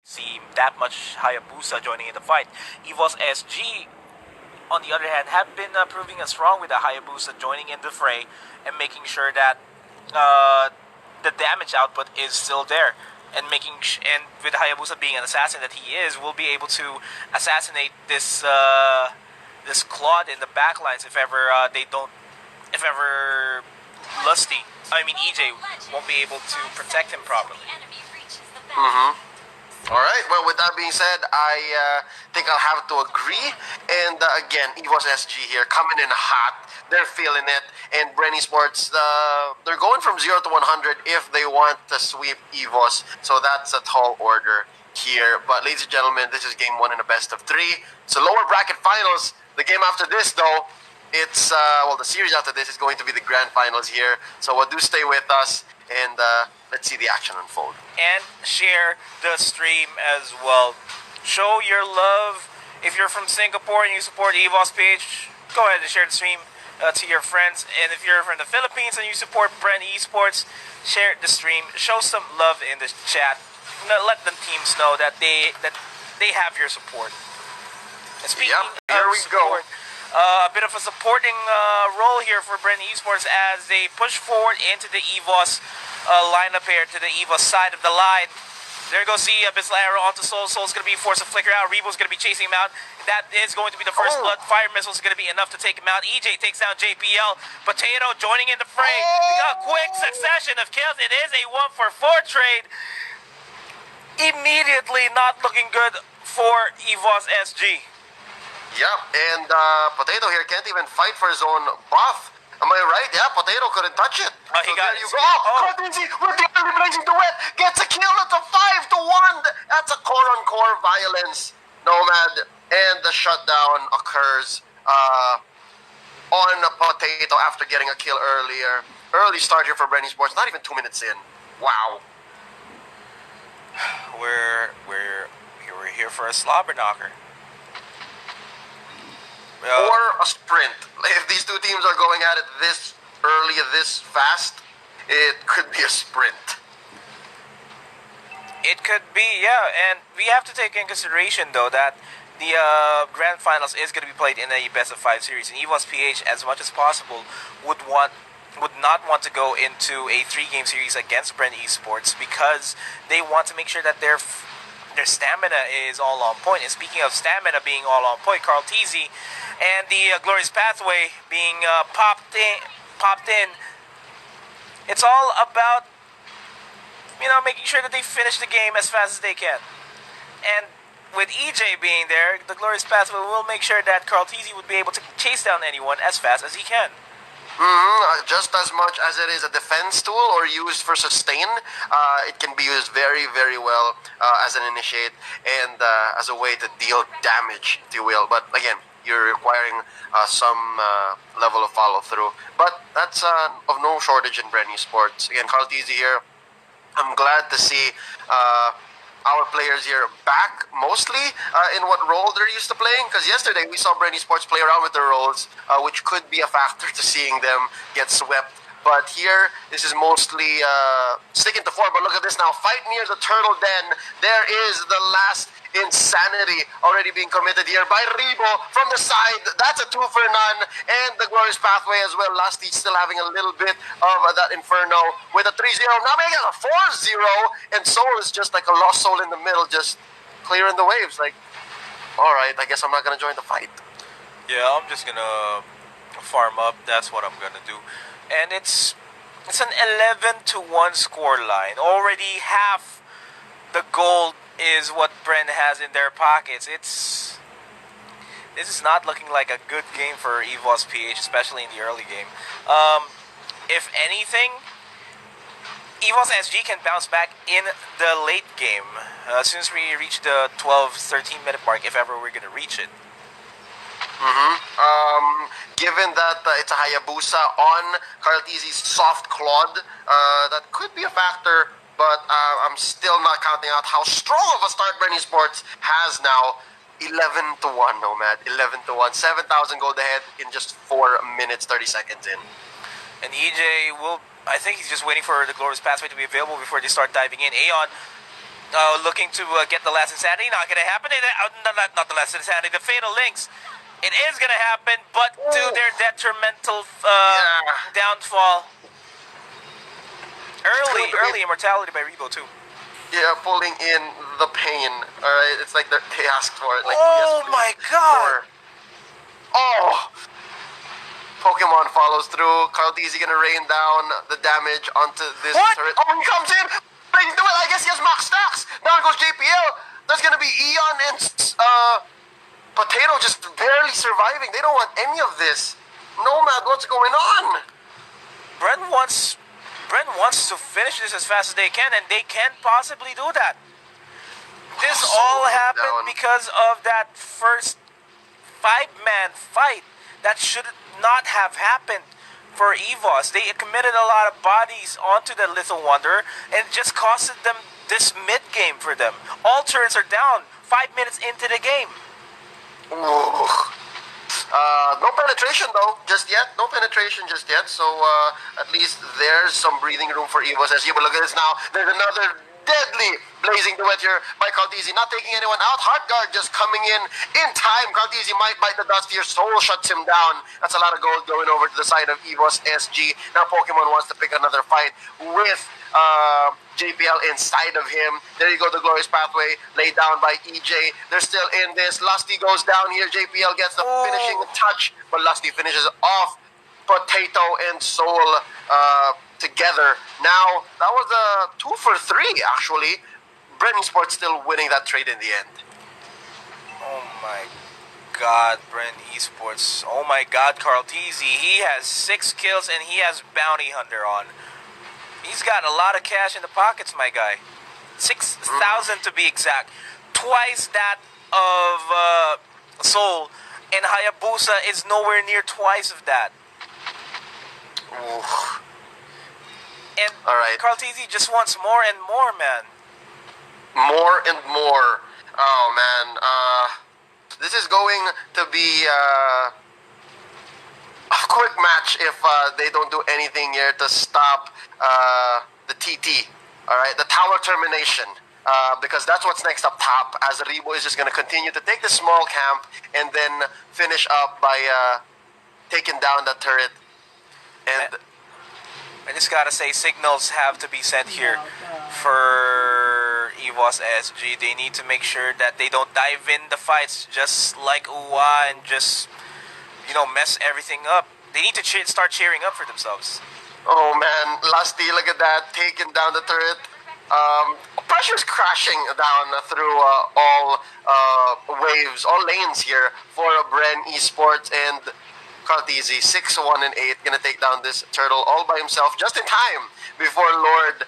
see that much Hayabusa joining in the fight. EVOS SG, on the other hand, have been proving us wrong with the Hayabusa joining in the fray and making sure that the damage output is still there. And and with Hayabusa being an assassin that he is, will be able to assassinate this this Claude in the backlines if ever if ever Lusty, EJ won't be able to protect him properly. Alright, well, with that being said, I think I'll have to agree. And again, EVOS SG here coming in hot. They're feeling it. And BrenEsports, they're going from 0 to 100 if they want to sweep EVOS. So that's a tall order here. But ladies and gentlemen, this is game 1 in a best of 3. So lower bracket finals. The game after this, though, it's, the series after this is going to be the grand finals here. So do stay with us. And let's see the action unfold. And share the stream as well. Show your love. If you're from Singapore and you support EVOS page, go ahead and share the stream to your friends. And if you're from the Philippines and you support BrenEsports, share the stream. Show some love in the chat. Let the teams know that they have your support. And speaking here we support, go. A bit of a supporting role here for BrenEsports as they push forward into the EVOS lineup here, to the EVOS side of the line. There goes the Abyssal Arrow onto Soul. Soul's going to be forced to flicker out. Rebo's going to be chasing him out. That is going to be the first blood. Fire Missile's going to be enough to take him out. EJ takes down JPL. Potato joining in the fray. We got a quick succession of kills. It is a 1-for-4 trade. Immediately not looking good for EVOS SG. Yep, and Potato here can't even fight for his own buff. Am I right? Yeah, Potato couldn't touch it. Oh, he got there you go. Cardinzi with the elimination duet gets a kill. It's a 5-1. That's a core-on-core violence. Nomad, and the shutdown occurs on Potato after getting a kill earlier. Early start here for BrenEsports, not even 2 minutes in. Wow. We're here for a slobber knocker. Or a sprint. If these two teams are going at it this early, this fast, it could be a sprint. It could be, yeah. And we have to take in consideration, though, that the grand finals is going to be played in a best-of-5 series. And EVOS PH, as much as possible, would not want to go into a 3-game series against BrenEsports because they want to make sure that their stamina is all on point. And speaking of stamina being all on point, Carl Teasy and the Glorious Pathway being popped in. It's all about, making sure that they finish the game as fast as they can. And with EJ being there, the Glorious Pathway will make sure that Carl Teasy would be able to chase down anyone as fast as he can. Just as much as it is a defense tool or used for sustain, it can be used very, very well as an initiate and as a way to deal damage, if you will. But again, you're requiring some level of follow-through. But that's of no shortage in BrenEsports. Again, Carl Teasy here. I'm glad to see our players here back mostly in what role they're used to playing, because yesterday we saw BrenEsports play around with their roles, which could be a factor to seeing them get swept. But here, this is mostly sticking to 4. But look at this now. Fight near the turtle den. There is the last insanity already being committed here by Rebo from the side. That's a 2 for none. And the Glorious Pathway as well. Lusty still having a little bit of that Inferno with a 3-0. Now making a 4-0. And Soul is just like a lost soul in the middle, just clearing the waves. Like, all right, I guess I'm not going to join the fight. Yeah, I'm just going to farm up. That's what I'm going to do. And it's an 11-1 score line. Already half the gold is what Bren has in their pockets. This is not looking like a good game for EVOS PH, especially in the early game. If anything, EVOS SG can bounce back in the late game as soon as we reach the 12-13 minute mark, if ever we're going to reach it. Given that it's a Hayabusa on Carl Teasy's soft Claude, that could be a factor, but I'm still not counting out how strong of a start BrenEsports has now. 11-1, Nomad. 11-1. 7,000 gold ahead in just 4 minutes, 30 seconds in. And EJ I think he's just waiting for the Glorious Pathway to be available before they start diving in. Aeon looking to get the last insanity. Not going to happen. Not the last insanity. The fatal links. It is going to happen, but to their detrimental downfall. Early immortality by Rebo too. Yeah, pulling in the pain. All right, it's like they asked for it. Like, oh my god! Oh! Pokemon follows through. Carlteasy gonna rain down the damage onto this turret. Oh, he comes in! They can do it! I guess he has max stacks! Down goes JPL! There's gonna be Eon and Potato just barely surviving. They don't want any of this. Nomad, what's going on? Bren wants to finish this as fast as they can, and they can't possibly do that. This all happened because of that first 5-man fight that should not have happened for EVOS. They committed a lot of bodies onto the Little Wonder, and it just costed them this mid-game for them. All turrets are down 5 minutes into the game. Ooh. No penetration though, just yet. No penetration just yet. So at least there's some breathing room for EVOS SG. But look at this now. There's another deadly blazing duet here by Carlteasy. Not taking anyone out. Heartguard just coming in time. Carlteasy might bite the dust here. Soul shuts him down. That's a lot of gold going over to the side of EVOS SG. Now Pokemon wants to pick another fight with JPL inside of him. There you go, the glorious pathway laid down by EJ. They're still in this. Lusty goes down here. JPL gets the finishing touch, but Lusty finishes off Potato and Soul together. Now, that was a 2 for 3, actually. BrenEsports still winning that trade in the end. Oh my god, BrenEsports. Oh my god, Carlteasy. He has 6 kills and he has Bounty Hunter on. He's got a lot of cash in the pockets, my guy. 6,000 to be exact. Twice that of Soul. And Hayabusa is nowhere near twice of that. Oof. And all right. Carlteasy just wants more and more, man. More and more. Oh, man. This is going to be a quick match if they don't do anything here to stop the TT. All right, the tower termination. Because that's what's next up top, as Rebo is just going to continue to take the small camp and then finish up by taking down the turret. And I just gotta say, signals have to be sent here for EVOS SG. They need to make sure that they don't dive in the fights just like UWA and just, mess everything up. They need to start cheering up for themselves. Oh man, Lusty, look at that, taking down the turret. Pressure's crashing down through all waves, all lanes here for BrenEsports, and Carlteasy, 6-1 and 8, gonna take down this turtle all by himself, just in time before Lord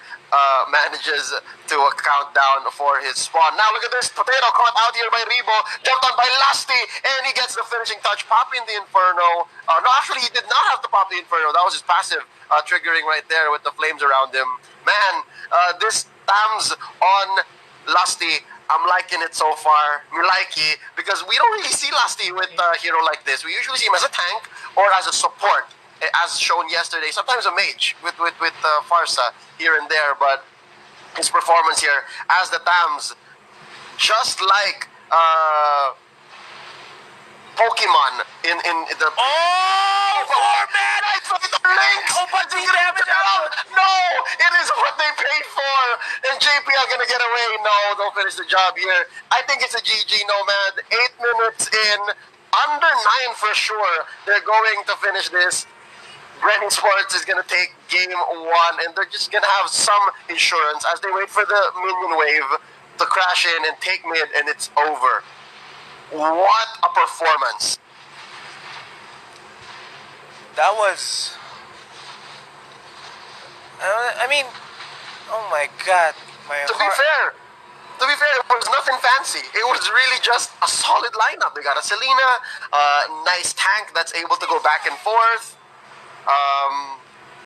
manages to count down for his spawn. Now look at this, Potato caught out here by Rebo, jumped on by Lusty, and he gets the finishing touch, popping the Inferno. No, actually, he did not have to pop the Inferno. That was his passive triggering right there with the flames around him. Man, this Tams on Lusty, I'm liking it so far. Me likey, because we don't really see Lusty with a hero like this. We usually see him as a tank or as a support, as shown yesterday. Sometimes a mage with Farsa here and there, but his performance here as the Tams, just like Pokemon in the... Oh, poor man! Links! Oh, but the damage out! No! It is what they paid for! And JPL gonna get away. No, don't finish the job here. I think it's a GG, Nomad. 8 minutes in. Under 9 for sure. They're going to finish this. BrenEsports is gonna take game 1, and they're just gonna have some insurance as they wait for the minion wave to crash in and take mid, and it's over. What a performance. That was... I mean, oh my god. To be fair, it was nothing fancy. It was really just a solid lineup. They got a Selena, a nice tank that's able to go back and forth.